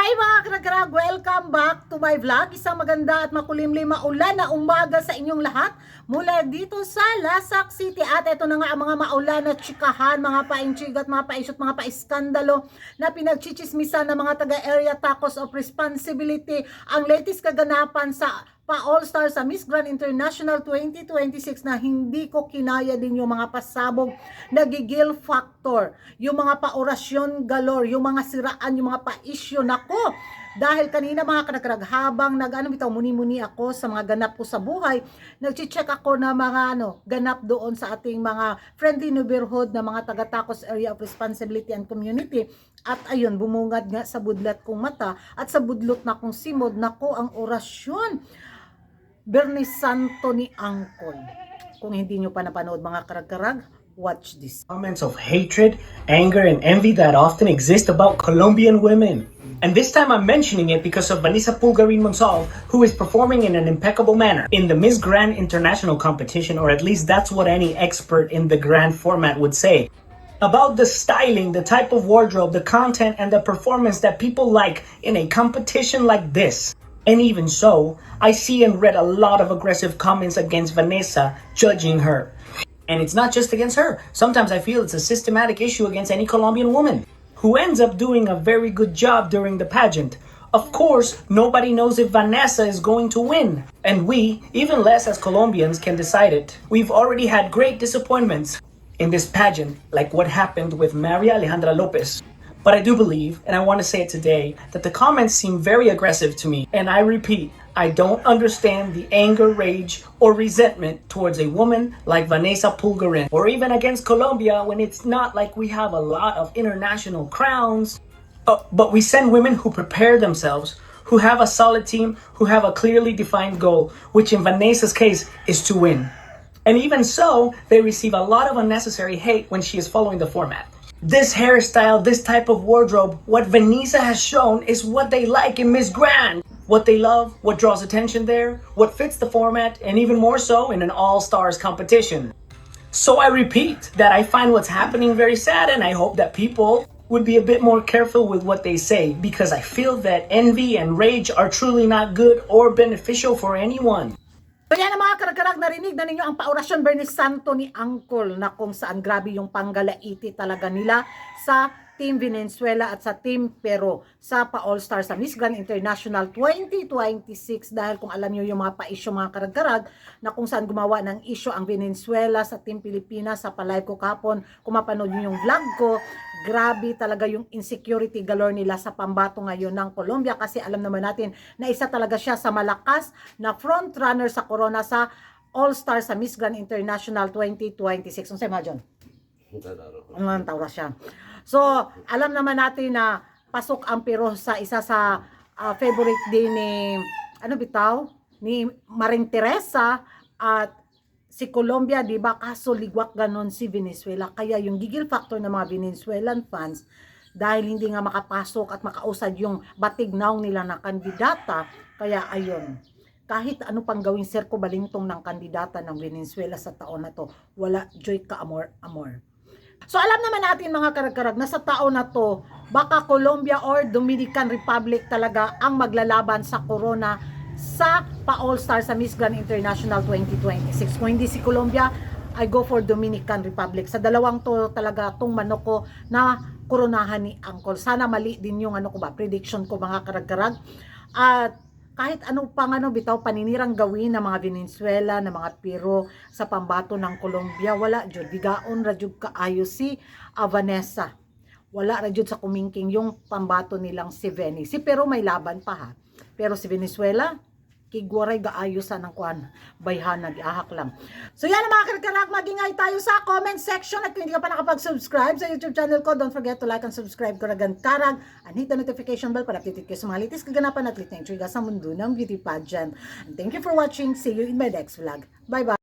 Hi mga kanagrag! Welcome back to my vlog. Isang maganda at makulimlim maulan na umaga sa inyong lahat mula dito sa Lasak City. At ito na nga ang mga maulan na tsikahan, mga paintrigat, mga paisot, mga paiskandalo na pinagchichismisan ng mga taga-area tacos of responsibility. Ang latest kaganapan sa pa-all-star sa Miss Grand International 2026 na hindi ko kinaya din yung mga pasabog, nagigil factor, yung mga pa-orasyon galore, yung mga siraan, yung mga pa-issue. Nako, dahil kanina mga kanagrag, habang muni-muni ako sa mga ganap ko sa buhay, nag-check ako na mga ganap doon sa ating mga friendly neighborhood na mga taga-Tacos Area of Responsibility and Community. At ayun, bumungad nga sa budlat kong mata at sa budlot na kong simod. Nako, ang orasyon Bernie Santo ni Angkol. Kung hindi nyo pa napanood mga karag-karag, watch this. Comments of hatred, anger, and envy that often exist about Colombian women. And this time I'm mentioning it because of Vanessa Pulgarin Monsalve, who is performing in an impeccable manner in the Miss Grand International competition, or at least that's what any expert in the grand format would say. About the styling, the type of wardrobe, the content, and the performance that people like in a competition like this. And even so, I see and read a lot of aggressive comments against Vanessa, judging her. And it's not just against her. Sometimes I feel it's a systematic issue against any Colombian woman who ends up doing a very good job during the pageant. Of course, nobody knows if Vanessa is going to win. And we, even less as Colombians, can decide it. We've already had great disappointments in this pageant, like what happened with Maria Alejandra Lopez. But I do believe, and I want to say it today, that the comments seem very aggressive to me. And I repeat, I don't understand the anger, rage, or resentment towards a woman like Vanessa Pulgarin, or even against Colombia when it's not like we have a lot of international crowns. But we send women who prepare themselves, who have a solid team, who have a clearly defined goal, which in Vanessa's case is to win. And even so, they receive a lot of unnecessary hate when she is following the format. This hairstyle, this type of wardrobe, what Vanessa has shown is what they like in Miss Grand. What they love, what draws attention there, what fits the format, and even more so in an all-stars competition. So I repeat that I find what's happening very sad, and I hope that people would be a bit more careful with what they say, because I feel that envy and rage are truly not good or beneficial for anyone. So yan ang mga karag-karag, narinig na ninyo ang paorasyon Bernie Santo ni Angkol na kung saan grabe yung panggalaiti talaga nila sa Team Venezuela at sa Team Peru sa pa-all-star sa Miss Grand International 2026. Dahil kung alam nyo yung mga pa-issue mga karag-karag na kung saan gumawa ng issue ang Venezuela sa Team Pilipinas sa pa-live ko kapon, kung mapanood nyo yung vlog ko, grabe talaga yung insecurity galore nila sa pambato ngayon ng Colombia, kasi alam naman natin na isa talaga siya sa malakas na front runner sa corona sa all-star sa Miss Grand International 2026. Ano sa'yo mga John? Ang tawra siya. So, alam naman natin na pasok ang Peru sa isa sa favorite din ni, ni Maring Teresa, at si Colombia, di ba, kaso ligwak ganon si Venezuela. Kaya yung gigil factor ng mga Venezuelan fans, dahil hindi nga makapasok at makausad yung batignaw nila na kandidata, kaya ayun, kahit ano pang gawing serko balintong ng kandidata ng Venezuela sa taon na to, wala joy ka amor. So alam naman natin mga karag-karag na sa taon na to, baka Colombia or Dominican Republic talaga ang maglalaban sa corona sa pa-all-star sa Miss Grand International 2026. Kung hindi si Colombia, I go for Dominican Republic. Sa dalawang to talaga tong manok ko na koronahan ni Angkol. Sana mali din yung prediction ko mga karag-karag. At kahit ano pang bitaw paninirang gawin ng mga Venezuela, ng mga Peru sa pambato ng Colombia, wala jud bigaon ra jud kaayo si Vanessa. Wala ra jud sa kumingking yung pambato nilang si Veni. Si Peru may laban pa ha. Pero si Venezuela, kigwaray gaayosan ng kuan, bayhana giahak lang. So yan ang mga karag-karag, magingay tayo sa comment section, at kung hindi ka pa nakapag-subscribe sa YouTube channel ko, don't forget to like and subscribe karag-karag and hit the notification bell para updated kayo sa mga latest kaganapan at lit na intriga sa mundo ng beauty pageant. And thank you for watching. See you in my next vlog. Bye bye.